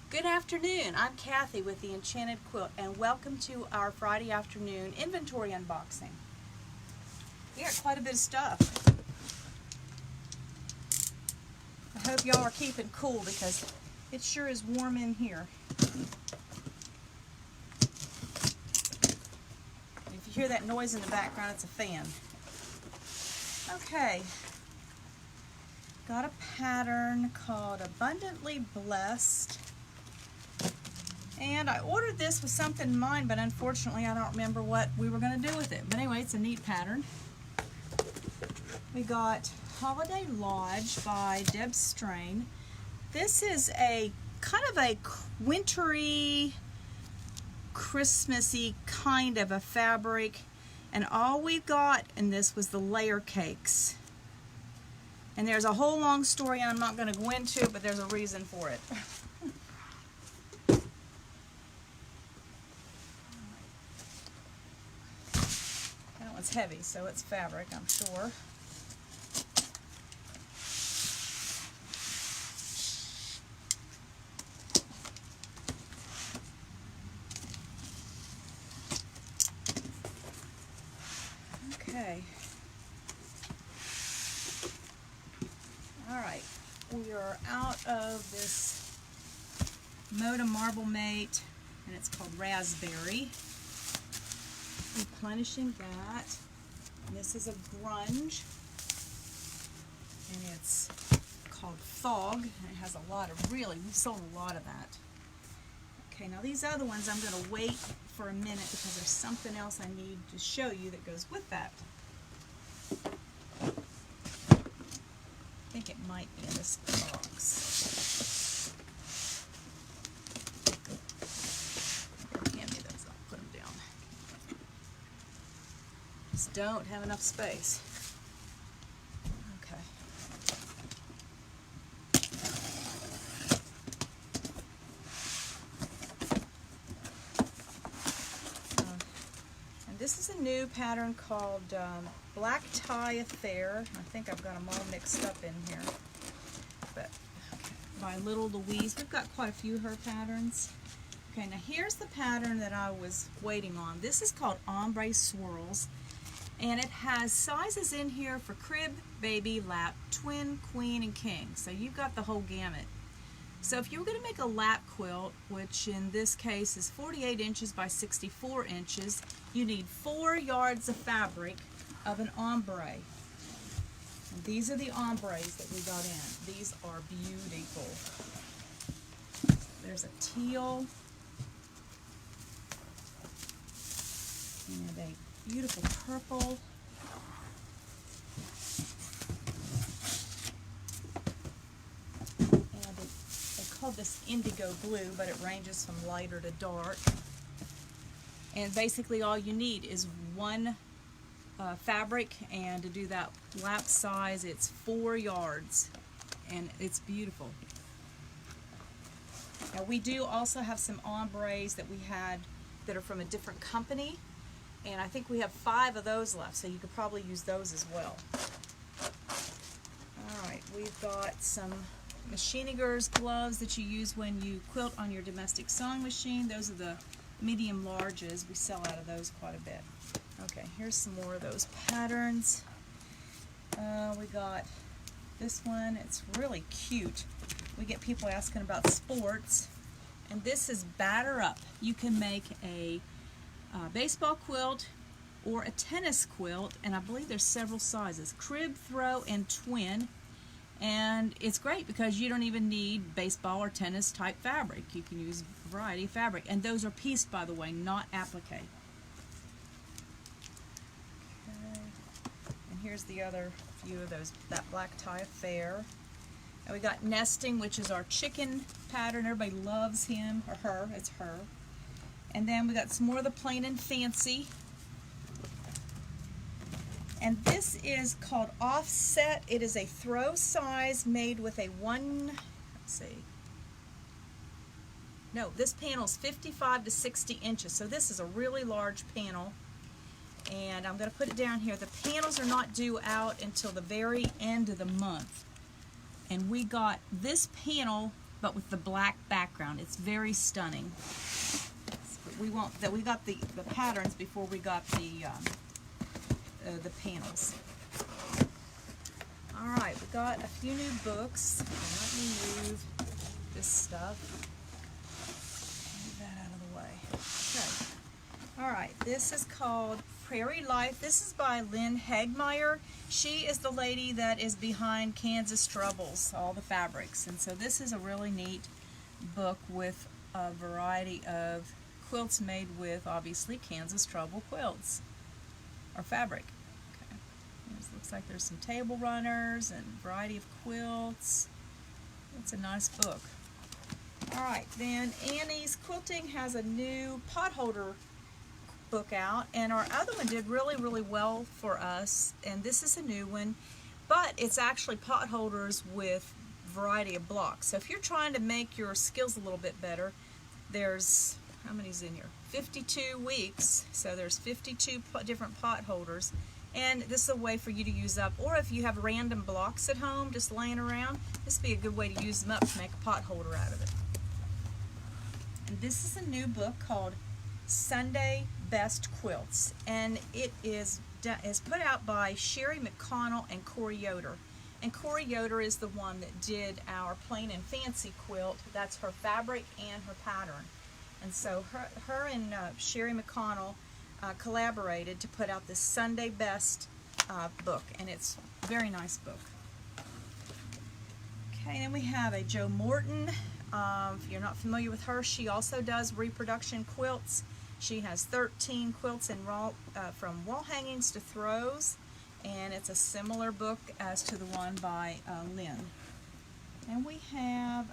Good afternoon. I'm Kathy with the Enchanted Quilt, and welcome to our Friday afternoon inventory unboxing. We got quite a bit of stuff. I hope y'all are keeping cool because it sure is warm in here. If you hear that noise in the background, it's a fan. Okay. Got a pattern called Abundantly Blessed. And I ordered this with something in mind, but unfortunately I don't remember what we were going to do with it. But anyway, it's a neat pattern. We got Holiday Lodge by Deb Strain. This is a kind of a wintry, Christmassy kind of a fabric. And all we got in this was the layer cakes. And there's a whole long story I'm not going to go into, but there's a reason for it. It's heavy, so it's fabric, I'm sure. Okay. Alright, we are out of this Moda Marble Mate, and it's called Raspberry. Replenishing that. And this is a grunge, and it's called Fog, and it has a lot of, we sold a lot of that. Okay, now these other ones I'm going to wait for a minute because there's something else I need to show you that goes with that. I think it might be in this box. Hand me those, I'll put them down. Just don't have enough space. Okay. And this is a new pattern called Black Tie Affair. I think I've got them all mixed up in here. But by Little Louise. We've got quite a few of her patterns. Okay, now here's the pattern that I was waiting on. This is called Ombre Swirls. And it has sizes in here for crib, baby, lap, twin, queen, and king. So you've got the whole gamut. So if you were going to make a lap quilt, which in this case is 48 inches by 64 inches, you need 4 yards of fabric of an ombre. And these are the ombres that we got in. These are beautiful. There's a teal and a beautiful purple. And they call this indigo blue, but it ranges from lighter to dark. And basically all you need is one fabric, and to do that lap size, it's 4 yards, and it's beautiful. Now we do also have some ombres that we had that are from a different company. And I think we have 5 of those left, so you could probably use those as well. Alright, we've got some Machinigers gloves that you use when you quilt on your domestic sewing machine. Those are the medium larges. We sell out of those quite a bit. Okay, here's some more of those patterns. We got this one. It's really cute. We get people asking about sports. And this is Batter Up. You can make a baseball quilt or a tennis quilt, and I believe there's several sizes, crib, throw, and twin. And it's great because you don't even need baseball or tennis type fabric. You can use a variety of fabric, and those are pieced, by the way, not applique. Okay. And here's the other few of those, that Black Tie Affair. And we got Nesting, which is our chicken pattern. Everybody loves him or her. It's her. And then we got some more of the Plain and Fancy. And this is called Offset. It is a throw size made with a this panel is 55 to 60 inches. So this is a really large panel. And I'm going to put it down here. The panels are not due out until the very end of the month. And we got this panel but with the black background. It's very stunning. We got the patterns before we got the panels. All right, we got a few new books. Let me move this stuff. Move that out of the way. Okay. All right, this is called Prairie Life. This is by Lynn Hagmeyer. She is the lady that is behind Kansas Troubles, all the fabrics. And so this is a really neat book with a variety of quilts made with, obviously, Kansas Trouble quilts, or fabric. Okay. It looks like there's some table runners and a variety of quilts. It's a nice book. All right, then Annie's Quilting has a new potholder book out, and our other one did really well for us, and this is a new one, but it's actually pot holders with variety of blocks. So if you're trying to make your skills a little bit better, there's, how many's in here? 52 weeks, so there's 52 different pot holders, and this is a way for you to use up, or if you have random blocks at home just laying around, this would be a good way to use them up to make a pot holder out of it. And this is a new book called Sunday Best Quilts, and it is put out by Sherry McConnell and Corey Yoder. And Corey Yoder is the one that did our Plain and Fancy quilt. That's her fabric and her pattern. And so her and Sherry McConnell collaborated to put out this Sunday Best book, and it's a very nice book. Okay, then we have a Jo Morton. If you're not familiar with her, she also does reproduction quilts. She has 13 quilts in from wall hangings to throws, and it's a similar book as to the one by Lynn. And we have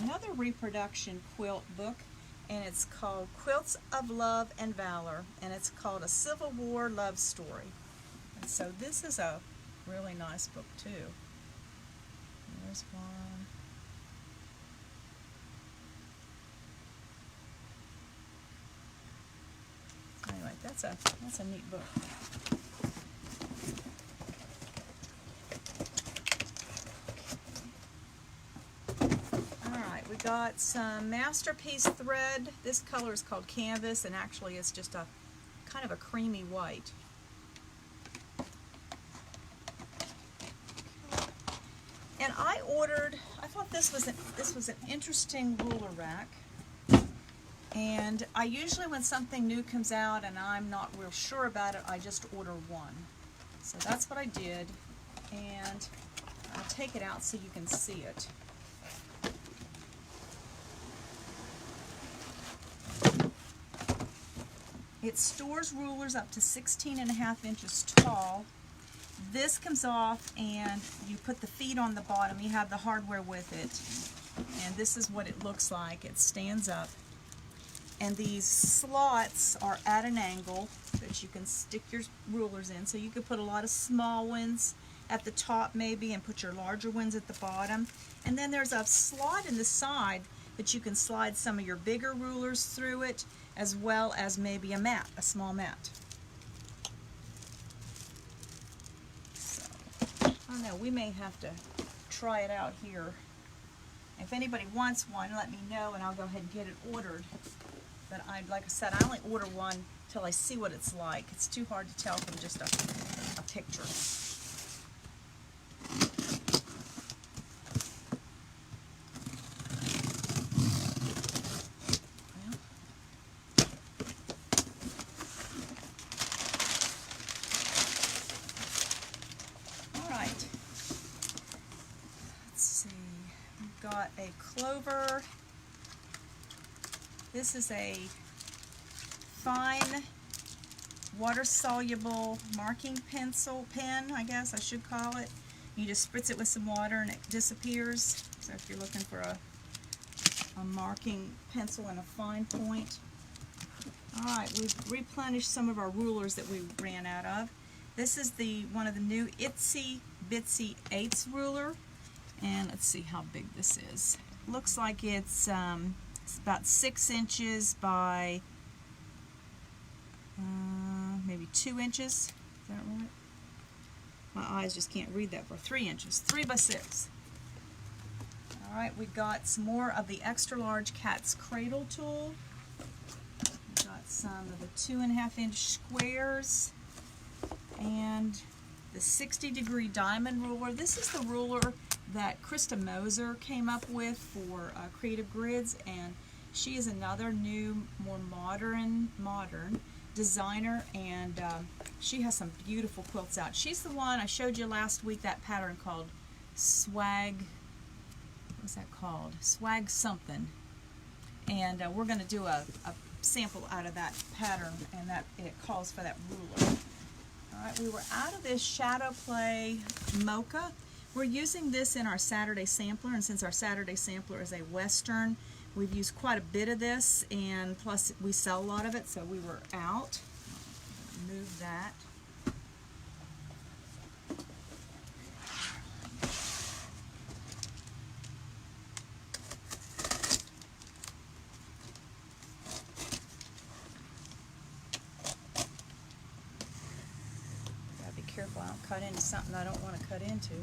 another reproduction quilt book, and it's called Quilts of Love and Valor, and it's called A Civil War Love Story. And so this is a really nice book too. There's one. Anyway, that's a neat book. Alright, we got some Masterpiece thread. This color is called Canvas, and actually it's just a kind of a creamy white. And I thought this was an interesting ruler rack. And I usually, when something new comes out and I'm not real sure about it, I just order one. So that's what I did, and I'll take it out so you can see it. It stores rulers up to 16.5 inches tall. This comes off and you put the feet on the bottom. You have the hardware with it. And this is what it looks like. It stands up. And these slots are at an angle that you can stick your rulers in. So you could put a lot of small ones at the top maybe and put your larger ones at the bottom. And then there's a slot in the side that you can slide some of your bigger rulers through it, as well as maybe a mat, a small mat. So, I don't know, we may have to try it out here. If anybody wants one, let me know and I'll go ahead and get it ordered. But like I said, I only order one till I see what it's like. It's too hard to tell from just a picture. All right. Let's see. We've got a clover. This is a fine water-soluble marking pen, I guess I should call it. You just spritz it with some water and it disappears. So if you're looking for a marking pencil and a fine point. Alright, we've replenished some of our rulers that we ran out of. This is one of the new Itsy Bitsy 8's ruler. And let's see how big this is. Looks like it's about 6 inches by maybe 2 inches. Is that right? My eyes just can't read that for 3 inches. 3 by 6. Alright, we got some more of the extra large Cat's Cradle tool. We got some of the 2.5-inch squares and the 60-degree diamond ruler. This is the ruler that Krista Moser came up with for Creative Grids, and she is another new, more modern designer, and she has some beautiful quilts out. She's the one I showed you last week, that pattern called Swag, what's that called? Swag something. And we're going to do a sample out of that pattern, and that it calls for that ruler. Alright, we were out of this Shadow Play Mocha. We're using this in our Saturday sampler, and since our Saturday sampler is a Western, we've used quite a bit of this, and plus we sell a lot of it, so we were out. Move that. Gotta be careful I don't cut into something I don't want to cut into.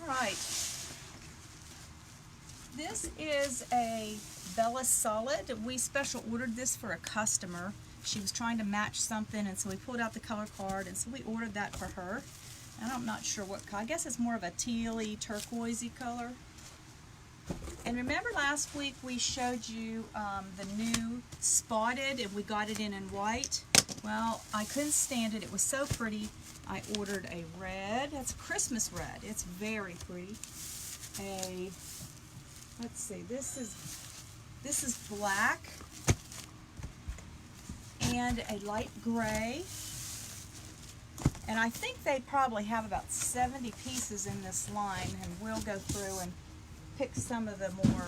Alright, this is a Bella Solid. We special ordered this for a customer. She was trying to match something, and so we pulled out the color card, and so we ordered that for her. And I'm not sure what color. I guess it's more of a tealy, turquoisey color. And remember last week we showed you the new Spotted, and we got it in white. Well, I couldn't stand it. It was so pretty. I ordered a red. That's Christmas red. It's very pretty. Let's see, this is black and a light gray. And I think they probably have about 70 pieces in this line, and we'll go through and pick some of the more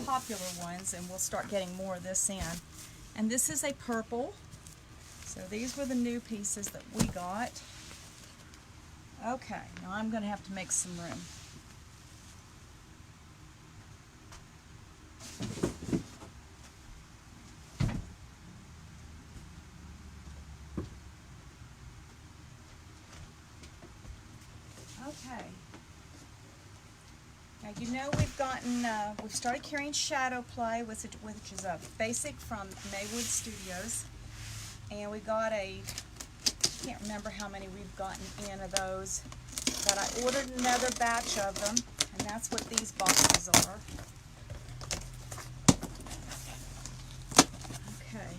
popular ones, and we'll start getting more of this in. And this is a purple. So these were the new pieces that we got. Okay, now I'm going to have to make some room. Okay. Now you know we've started carrying Shadow Play, which is a basic from Maywood Studios. And we got I can't remember how many we've gotten in of those, but I ordered another batch of them, and that's what these boxes are. Okay.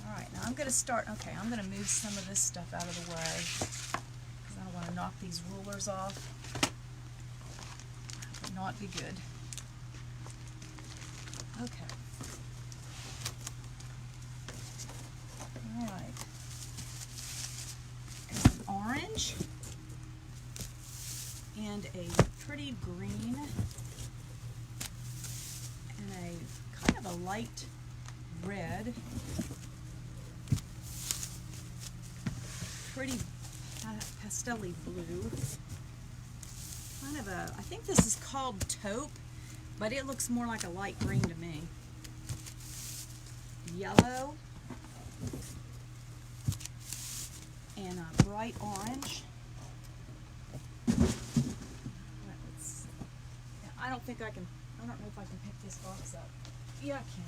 Alright, now I'm going to I'm going to move some of this stuff out of the way, because I don't want to knock these rulers off. That would not be good. Okay. Alright. There's an orange and a pretty green and a kind of a light red. Pretty pastel-y blue. Kind of I think this is called taupe, but it looks more like a light green to me. Yellow and a bright orange. I don't think I can. I don't know if I can pick this box up. Yeah, I can.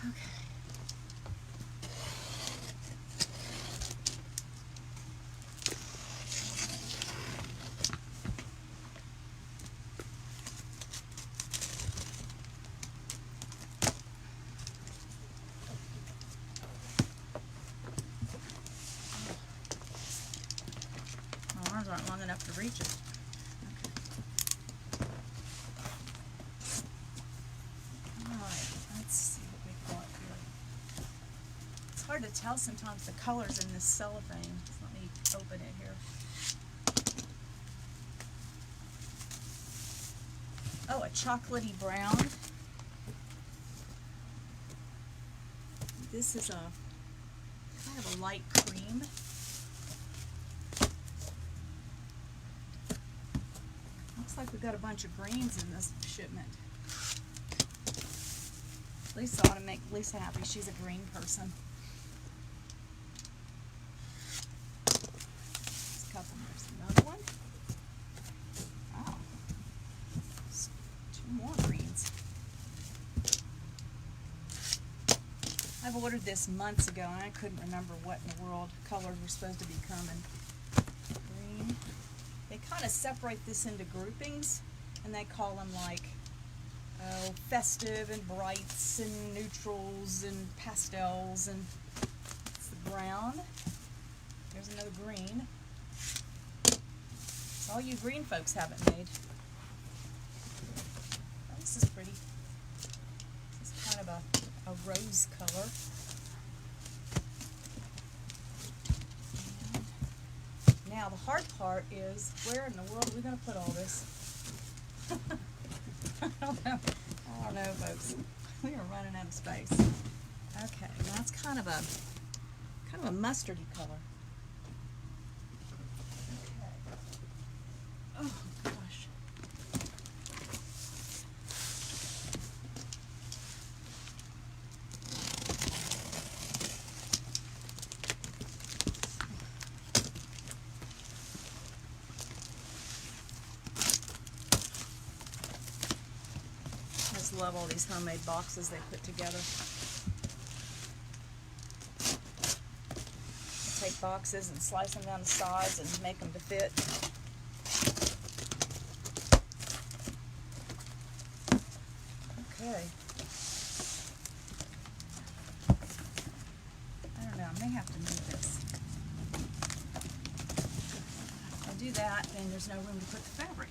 Okay. My arms aren't long enough to reach it. Hard to tell sometimes the colors in this cellophane. Let me open it here. Oh, a chocolatey brown. This is a kind of a light cream. Looks like we've got a bunch of greens in this shipment. Lisa ought to make Lisa happy. She's a green person. There's a couple more. There's another one. Oh, there's 2 more greens. I've ordered this months ago and I couldn't remember what in the world colors were supposed to be coming. Green. They kind of separate this into groupings and they call them like festive and brights and neutrals and pastels, and it's the brown. There's another green. It's all you green folks haven't made. Oh, this is pretty. This is kind of a rose color. And now the hard part is, where in the world are we going to put all this? I don't know, folks. We are running out of space. Okay, that's kind of a mustardy color. Okay. Oh gosh. I just love all these homemade boxes they put together. Take boxes and slice them down the sides and make them to fit. Okay. I don't know, I may have to move this. If I do that, then there's no room to put the fabric.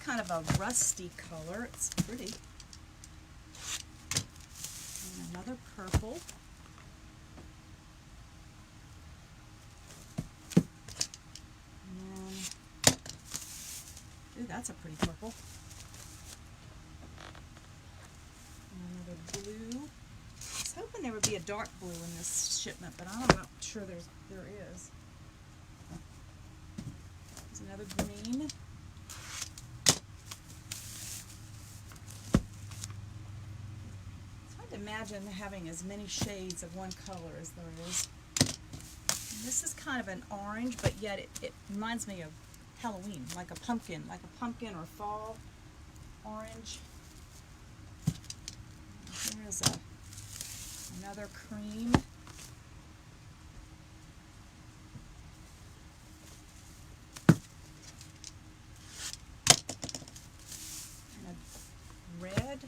Kind of a rusty color. It's pretty. And another purple. And then, ooh, that's a pretty purple. And another blue. I was hoping there would be a dark blue in this shipment, but I'm not sure there is. There's another green. Imagine having as many shades of one color as there is. And this is kind of an orange, but yet it reminds me of Halloween, like a pumpkin or fall orange. Here is another cream. And a red.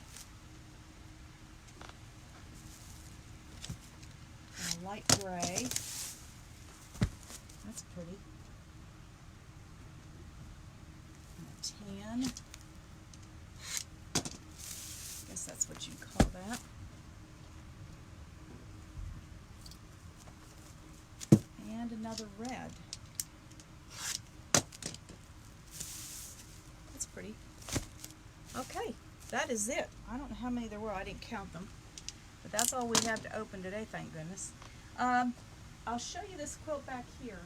Light gray. That's pretty. And a tan. I guess that's what you call that. And another red. That's pretty. Okay, that is it. I don't know how many there were. I didn't count them. But that's all we have to open today, thank goodness. I'll show you this quilt back here.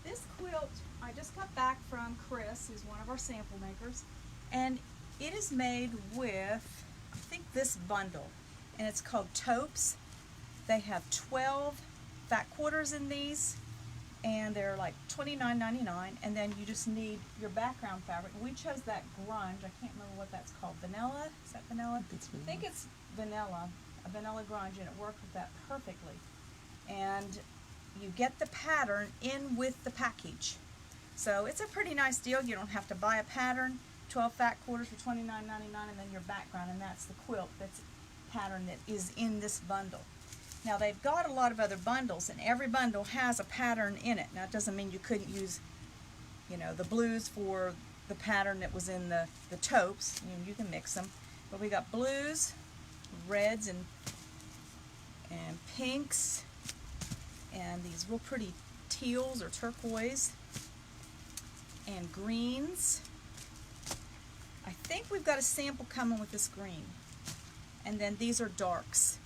This quilt, I just got back from Chris, who's one of our sample makers, and it is made with, I think, this bundle, and it's called Taupes. They have 12 fat quarters in these, and they're like $29.99, and then you just need your background fabric. We chose that grunge. I can't remember what that's called. Vanilla? Is that vanilla? I think it's vanilla. A vanilla grunge, and it worked with that perfectly. And you get the pattern in with the package. So it's a pretty nice deal. You don't have to buy a pattern. 12 fat quarters for $29.99, and then your background, and that's the quilt that's pattern that is in this bundle. Now they've got a lot of other bundles, and every bundle has a pattern in it. Now it doesn't mean you couldn't use, you know, the blues for the pattern that was in the taupes. You can mix them. But we got blues, reds, and pinks, and these real pretty teals or turquoise, and greens. I think we've got a sample coming with this green. And then these are darks.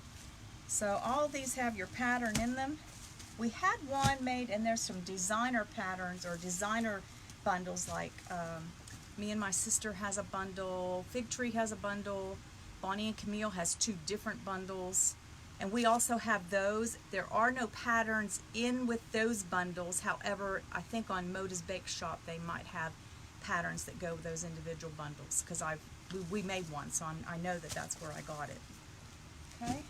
So all these have your pattern in them, We had one made, and there's some designer patterns or designer bundles, like me and my sister has a bundle, Fig Tree has a bundle, Bonnie and Camille has 2 different bundles, and we also have those. There are no patterns in with those bundles. However, I think on Moda's Bake Shop they might have patterns that go with those individual bundles, because we made one, so I know that that's where I got it. Okay.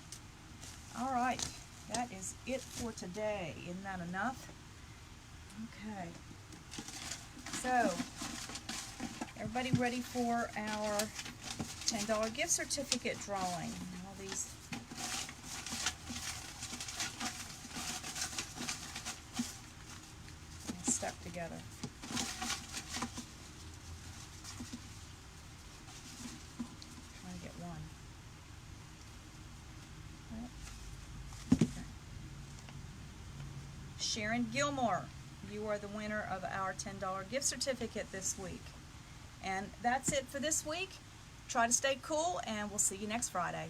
All right. That is it for today. Isn't that enough? Okay. So, everybody ready for our $10 gift certificate drawing? All these stuck together. Trying to get one. Sharon Gilmore, you are the winner of our $10 gift certificate this week. And that's it for this week. Try to stay cool, and we'll see you next Friday.